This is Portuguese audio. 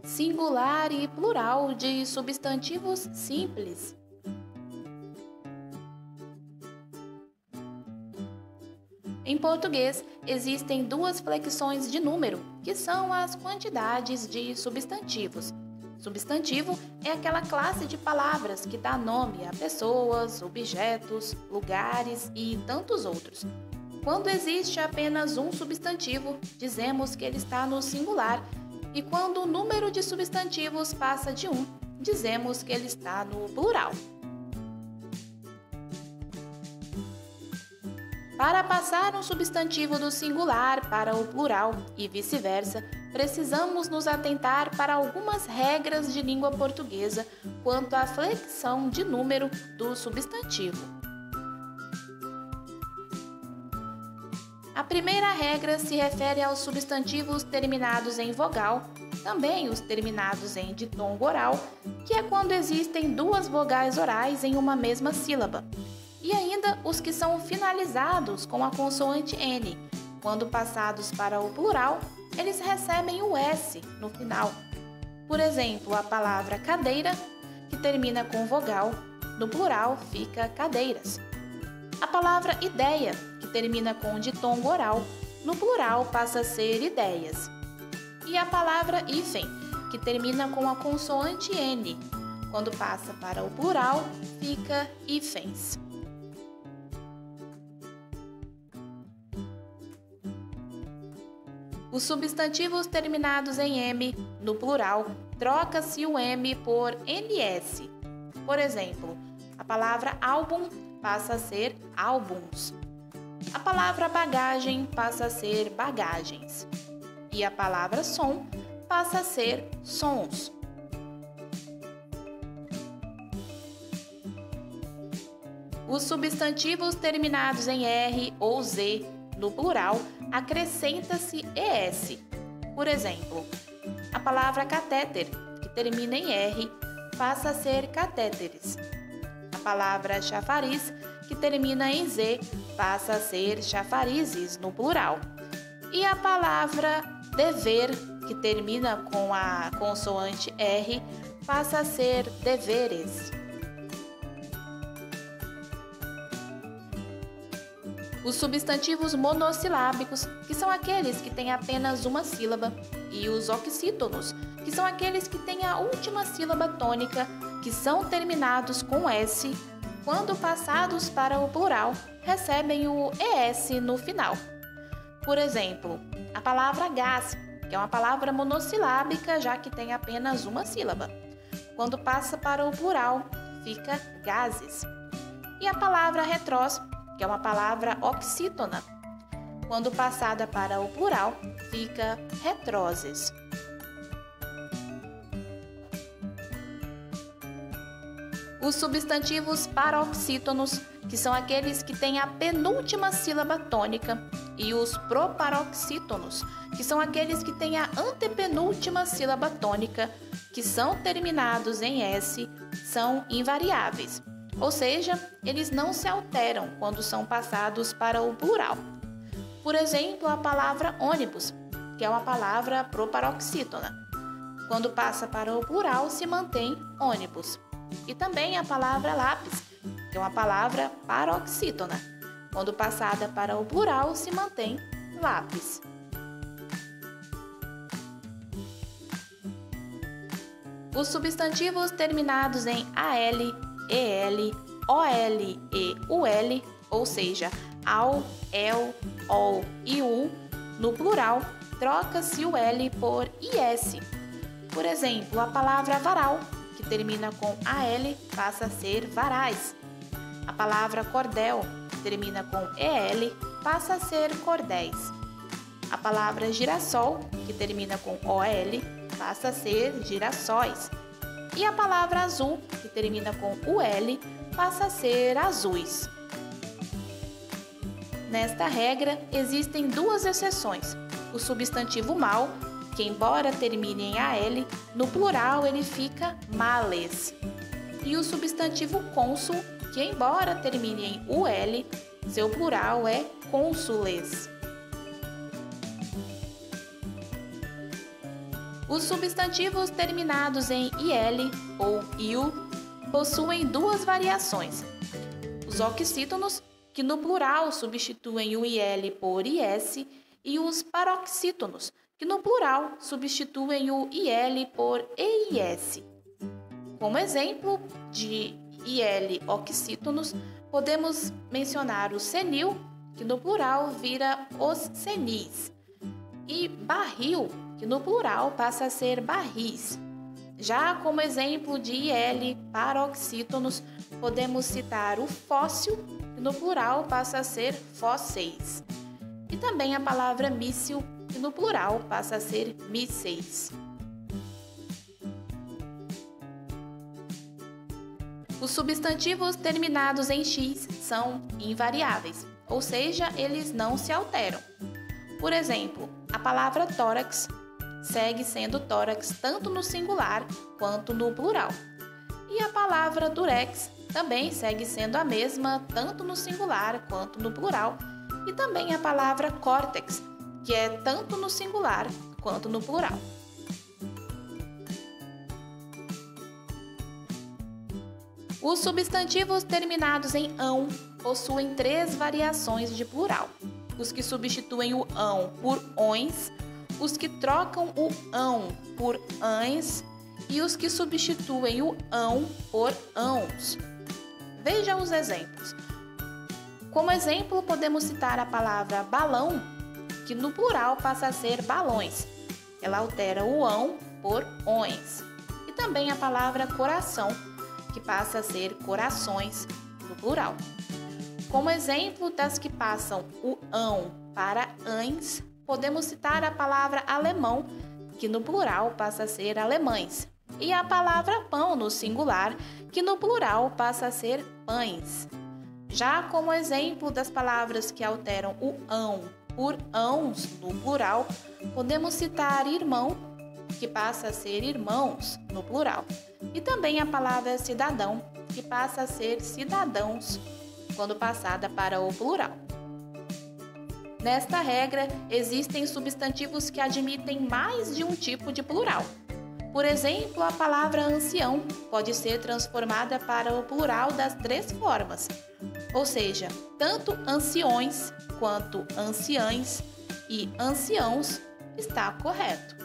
singular e plural de substantivos simples. Em português, existem duas flexões de número, que são as quantidades de substantivos. Substantivo é aquela classe de palavras que dá nome a pessoas, objetos, lugares e tantos outros. Quando existe apenas um substantivo, dizemos que ele está no singular, e quando o número de substantivos passa de 1, dizemos que ele está no plural. Para passar um substantivo do singular para o plural e vice-versa, precisamos nos atentar para algumas regras de língua portuguesa quanto à flexão de número do substantivo. A primeira regra se refere aos substantivos terminados em vogal, também os terminados em ditongo oral, que é quando existem duas vogais orais em uma mesma sílaba. E ainda os que são finalizados com a consoante N. Quando passados para o plural, eles recebem o S no final. Por exemplo, a palavra cadeira, que termina com vogal, no plural fica cadeiras. A palavra ideia, que termina com ditongo oral, no plural passa a ser ideias. E a palavra hífen, que termina com a consoante N. Quando passa para o plural, fica hífens. Os substantivos terminados em M, no plural, troca-se o M por NS. Por exemplo, a palavra álbum passa a ser álbuns. A palavra bagagem passa a ser bagagens. E a palavra som passa a ser sons. Os substantivos terminados em R ou Z, no plural, acrescenta-se ES. Por exemplo, a palavra catéter, que termina em R, passa a ser catéteres. A palavra chafariz, que termina em Z, passa a ser chafarizes no plural. E a palavra dever, que termina com a consoante R, passa a ser deveres. Os substantivos monossilábicos, que são aqueles que têm apenas uma sílaba, e os oxítonos, que são aqueles que têm a última sílaba tônica, que são terminados com S, quando passados para o plural, recebem o ES no final. Por exemplo, a palavra gás, que é uma palavra monossilábica, já que tem apenas uma sílaba. Quando passa para o plural, fica gases. E a palavra retrós, que é uma palavra oxítona. Quando passada para o plural, fica retroses. Os substantivos paroxítonos, que são aqueles que têm a penúltima sílaba tônica, e os proparoxítonos, que são aqueles que têm a antepenúltima sílaba tônica, que são terminados em S, são invariáveis. Ou seja, eles não se alteram quando são passados para o plural. Por exemplo, a palavra ônibus, que é uma palavra proparoxítona. Quando passa para o plural, se mantém ônibus. E também a palavra lápis, que é uma palavra paroxítona. Quando passada para o plural, se mantém lápis. Os substantivos terminados em AL, EL, OL e UL, ou seja, AU, EL, OL e U, no plural, troca-se o L por IS. Por exemplo, a palavra varal, que termina com AL, passa a ser varais. A palavra cordel, que termina com EL, passa a ser cordéis. A palavra girassol, que termina com OL, passa a ser girassóis. E a palavra azul, que termina com UL, passa a ser azuis. Nesta regra, existem duas exceções. O substantivo mal, que embora termine em AL, no plural ele fica males. E o substantivo cônsul, que embora termine em UL, seu plural é cônsules. Os substantivos terminados em IL ou IU possuem duas variações. Os oxítonos, que no plural substituem o IL por IS, e os paroxítonos, que no plural substituem o IL por EIS. Como exemplo de IL oxítonos, podemos mencionar o senil, que no plural vira os senis, e barril, que no plural passa a ser barris. Já como exemplo de IL paroxítonos, podemos citar o fóssil, que no plural passa a ser fósseis. E também a palavra míssil, que no plural passa a ser mísseis. Os substantivos terminados em X são invariáveis, ou seja, eles não se alteram. Por exemplo, a palavra tórax segue sendo tórax tanto no singular quanto no plural. E a palavra durex também segue sendo a mesma tanto no singular quanto no plural. E também a palavra córtex, que é tanto no singular quanto no plural. Os substantivos terminados em ão possuem três variações de plural: os que substituem o ão por ões, os que trocam o ão por ães e os que substituem o ão por ãos. Veja os exemplos. Como exemplo, podemos citar a palavra balão, que no plural passa a ser balões. Ela altera o ão por ões. E também a palavra coração, que passa a ser corações no plural. Como exemplo das que passam o ão para ães, podemos citar a palavra alemão, que no plural passa a ser alemães, e a palavra pão no singular, que no plural passa a ser pães. Já como exemplo das palavras que alteram o ão por ãos no plural, podemos citar irmão, que passa a ser irmãos no plural, e também a palavra cidadão, que passa a ser cidadãos quando passada para o plural. Nesta regra, existem substantivos que admitem mais de um tipo de plural. Por exemplo, a palavra ancião pode ser transformada para o plural das três formas, ou seja, tanto anciões quanto anciães e anciãos está correto.